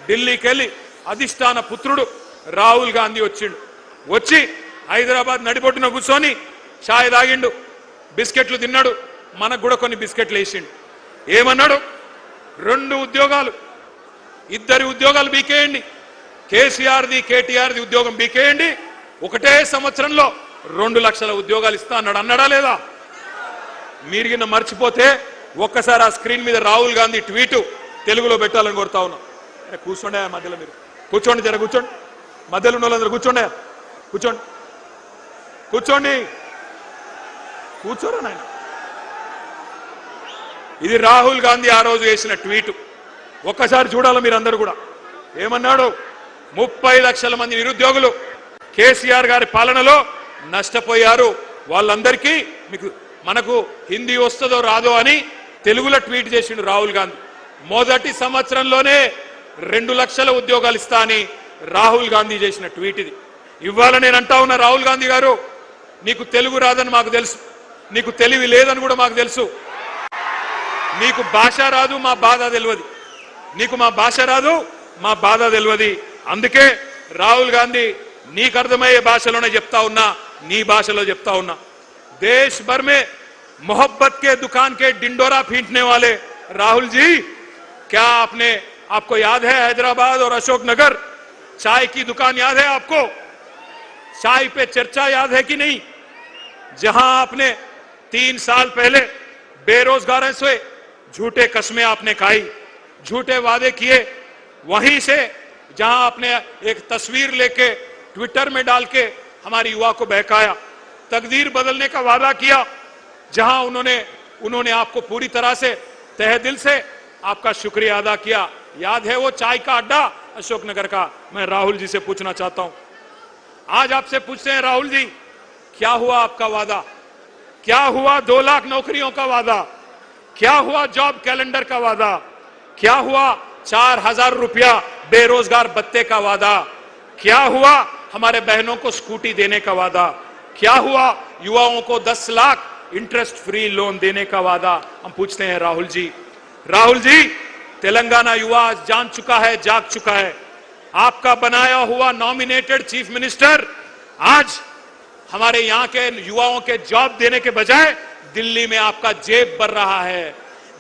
ఢిల్లీకి వెళ్ళి అధిష్టాన పుత్రుడు రాహుల్ గాంధీ వచ్చి హైదరాబాద్ నడిబొట్టున కూర్చొని ఛాయ్ తాగిండు, బిస్కెట్లు తిన్నాడు, మనకు కూడా కొన్ని బిస్కెట్లు వేసిండు. ఏమన్నాడు? 2 ఉద్యోగాలు, 2 ఉద్యోగాలు బీకేయండి, కేసీఆర్ది కేటీఆర్ది ఉద్యోగం బీకేయండి, ఒకటే సంవత్సరంలో 2 లక్షల ఉద్యోగాలు ఇస్తా అన్నాడు. అన్నాడా లేదా? మీరు కింద మర్చిపోతే ఒక్కసారి ఆ స్క్రీన్ మీద రాహుల్ గాంధీ ట్వీటు తెలుగులో పెట్టాలని కోరుతా ఉన్నా. కూర్చోండి మధ్యలో, మీరు కూర్చోండి, జర కూర్చోండి, మధ్యలో ఉన్న వాళ్ళందరూ కూర్చోండి, కూర్చోండి, కూర్చోరా నాయన. ఇది రాహుల్ గాంధీ ఆ రోజు వేసిన ట్వీటు. ఒక్కసారి చూడాలి మీరందరూ కూడా. ఏమన్నాడు? 30 లక్షల మంది నిరుద్యోగులు కేసీఆర్ గారి పాలనలో నష్టపోయారు, వాళ్ళందరికీ మనకు హిందీ వస్తుందో రాదో అని తెలుగులో ట్వీట్ చేసిండు రాహుల్ గాంధీ. మొదటి సంవత్సరంలోనే 2 లక్షల ఉద్యోగాలు ఇస్తా అని రాహుల్ గాంధీ చేసిన ట్వీట్ ఇది. ఇవాళ నేను అంటా ఉన్నా, రాహుల్ గాంధీ గారు, నీకు తెలుగు రాదని మాకు తెలుసు, నీకు తెలివి లేదని కూడా మాకు తెలుసు, నీకు భాష రాదు, మా బాధ తెలియదు, నీకు మా భాష రాదు, మా బాధ తెలియదు. అందుకే రాహుల్ గాంధీ నీకు అర్థమయ్యే భాషలోనే చెప్తా ఉన్నా, నీ భాషలో చెప్తా ఉన్నా. देश भर में मोहब्बत के दुकान के डिंडोरा पीटने वाले राहुल जी, क्या आपको याद है हैदराबाद और अशोकनगर चाय की दुकान याद है आपको? चाय पे चर्चा याद है कि नहीं? जहां आपने 3 साल पहले बेरोजगारों से झूठे कस्में आपने खाई, झूठे वादे किए, वहीं से जहां आपने एक तस्वीर लेके ट्विटर में डाल के हमारी युवा को बहकाया, तकदीर बदलने का वादा किया, जहां उन्होंने आपको पूरी तरह से तहे दिल से आपका शुक्रिया अदा किया। याद है वो चाय का अड्डा अशोकनगर का? मैं राहुल जी से पूछना चाहता हूं, आज आपसे पूछते हैं राहुल जी, क्या हुआ आपका वादा? क्या हुआ 2 लाख नौकरियों का वादा? क्या हुआ जॉब कैलेंडर का वादा? क्या हुआ 4000 रुपया बेरोजगार भत्ते का वादा? क्या हुआ हमारे बहनों को स्कूटी देने का वादा? क्या हुआ युवाओं को 10 लाख इंटरेस्ट फ्री लोन देने का वादा? हम पूछते हैं राहुल जी, तेलंगाना युवा जान चुका है, जाग चुका है। आपका बनाया हुआ नॉमिनेटेड चीफ मिनिस्टर आज हमारे यहां के युवाओं के जॉब देने के बजाय दिल्ली में आपका जेब भर रहा है,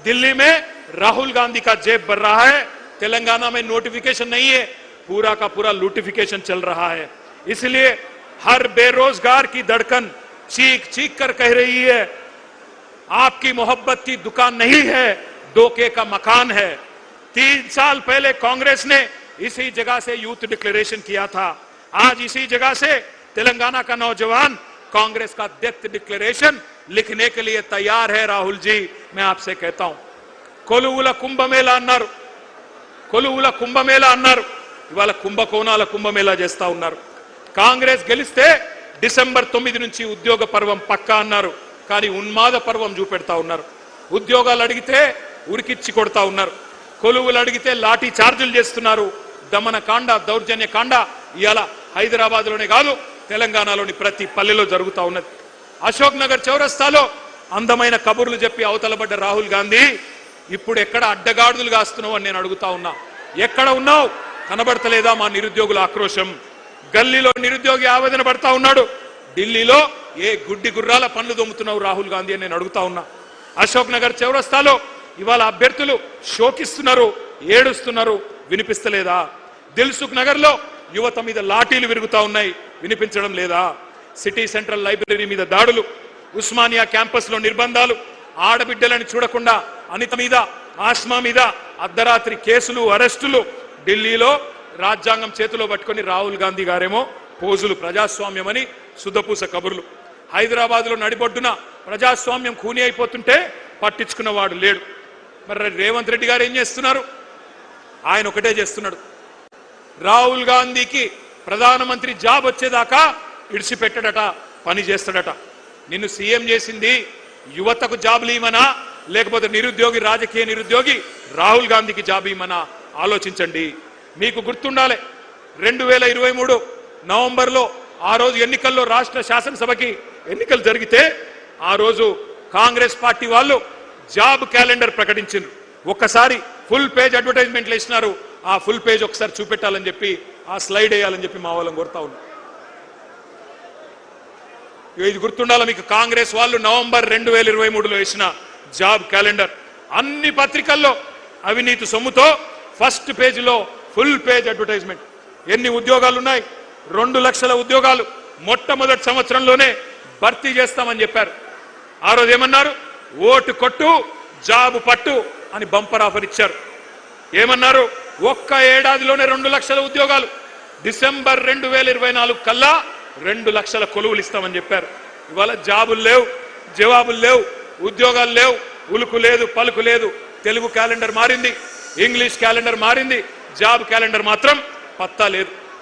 दिल्ली में राहुल गांधी का जेब भर रहा है। तेलंगाना में नोटिफिकेशन नहीं है, पूरा का पूरा लूटिफिकेशन चल रहा है। इसलिए हर बेरोजगार की धड़कन चीख चीख कर कह रही है, आपकी मोहब्बत की दुकान नहीं है, धोखे का मकान है। 3 साल पहले कांग्रेस ने इसी जगह से यूथ डिक्लेरेशन किया था, आज इसी जगह से तेलंगाना का नौजवान कांग्रेस का डेथ डिक्लेरेशन लिखने के लिए तैयार है। राहुल जी, मैं आपसे कहता हूं, కొలువుల కుంభమేళా అన్నారు, ఇవాళ కుంభకోణాల కుంభమేళా చేస్తా ఉన్నారు. కాంగ్రెస్ గెలిస్తే డిసెంబర్ 9 నుంచి ఉద్యోగ పర్వం పక్కా అన్నారు, కానీ ఉన్మాద పర్వం చూపెడతా ఉన్నారు. ఉద్యోగాలు అడిగితే ఉరికిచ్చి కొడతా ఉన్నారు, కొలువులు అడిగితే లాఠీ చార్జీలు చేస్తున్నారు. దమన కాండ, దౌర్జన్య కాండ ఇవాళ హైదరాబాద్లోనే కాదు, తెలంగాణలోని ప్రతి పల్లెలో జరుగుతూ ఉన్నది. అశోక్ నగర్ చౌరస్తాలో అందమైన కబుర్లు చెప్పి అవతలబడ్డ రాహుల్ గాంధీ ఇప్పుడు ఎక్కడ అడ్డగాడులు కాస్తున్నావు అని నేను అడుగుతా ఉన్నా. ఎక్కడ ఉన్నావు? కనబడతలేదా మా నిరుద్యోగుల ఆక్రోశం? గల్లీలో నిరుద్యోగి ఆవేదన పడతా ఉన్నాడు, ఢిల్లీలో ఏ గుడ్డి గుర్రాల పనులు దొమ్ముతున్నావు రాహుల్ గాంధీ అని నేను అడుగుతా ఉన్నా. అశోక్ నగర్ చౌరస్తాలో ఇవాళ అభ్యర్థులు శోకిస్తున్నారు, ఏడుస్తున్నారు, వినిపిస్తలేదా? దిల్సుఖ్ నగర్ లో యువత మీద లాఠీలు విరుగుతా ఉన్నాయి, వినిపించడం లేదా? సిటీ సెంట్రల్ లైబ్రరీ మీద దాడులు, ఉస్మానియా క్యాంపస్ లో నిర్బంధాలు, ఆడబిడ్డలను చూడకుండా అనిత మీద, ఆస్మా మీద అర్ధరాత్రి కేసులు, అరెస్టులు. ఢిల్లీలో రాజ్యాంగం చేతిలో పట్టుకొని రాహుల్ గాంధీ గారేమో పోజులు, ప్రజాస్వామ్యం అని సుద్దపూస కబుర్లు. హైదరాబాద్లో నడిబొడ్డున ప్రజాస్వామ్యం ఖూనీ అయిపోతుంటే పట్టించుకున్నవాడు లేడు. మరి రేవంత్ రెడ్డి గారు ఏం చేస్తున్నారు? ఆయన ఒకటే చేస్తున్నాడు, రాహుల్ గాంధీకి ప్రధానమంత్రి జాబ్ వచ్చేదాకా ఇడిచిపెట్టడట, పని చేస్తాడట. నిన్ను సీఎం చేసింది యువతకు జాబులు ఇవ్వమనా, లేకపోతే నిరుద్యోగి, రాజకీయ నిరుద్యోగి రాహుల్ గాంధీకి జాబ్ ఇవ్వమనా? ఆలోచించండి. మీకు గుర్తుండాలి, 2023 నవంబర్లో ఆ రోజు ఎన్నికల్లో రాష్ట్ర శాసనసభకి ఎన్నికలు జరిగితే ఆ రోజు కాంగ్రెస్ పార్టీ వాళ్ళు జాబ్ క్యాలెండర్ ప్రకటించారు. ఒక్కసారి ఫుల్ పేజ్ అడ్వర్టైజ్మెంట్లు ఇచ్చినారు. ఆ ఫుల్ పేజ్ ఒకసారి చూపెట్టాలని చెప్పి ఆ స్లైడ్ వేయాలని చెప్పి మా వాళ్ళని కోరుతా ఉన్నాం. ఇది గుర్తుండాలి మీకు, కాంగ్రెస్ వాళ్ళు నవంబర్ 2023లో వేసిన జాబ్ క్యాలెండర్ అన్ని పత్రికల్లో అవినీతి సొమ్ముతో ఫస్ట్ పేజీలో ఫుల్ పేజ్ అడ్వర్టైజ్మెంట్. ఎన్ని ఉద్యోగాలు ఉన్నాయి? 2 లక్షల ఉద్యోగాలు మొట్టమొదటి సంవత్సరంలోనే భర్తీ చేస్తామని చెప్పారు. ఆ రోజు ఏమన్నారు? ఓటు కొట్టు జాబు పట్టు అని బంపర్ ఆఫర్ ఇచ్చారు. ఏమన్నారు? ఒక్క ఏడాదిలోనే 2 లక్షల ఉద్యోగాలు, డిసెంబర్ 2024 కల్లా 2 లక్షల కొలువులు ఇస్తామని చెప్పారు. ఇవాళ జాబులు లేవు, జవాబులు లేవు, ఉద్యోగాలు లేవు, ఉలుకు లేదు, పలుకు లేదు. తెలుగు క్యాలెండర్ మారింది, ఇంగ్లీష్ క్యాలెండర్ మారింది, జాబ్ క్యాలెండర్ మాత్రం పత్తా లేదు.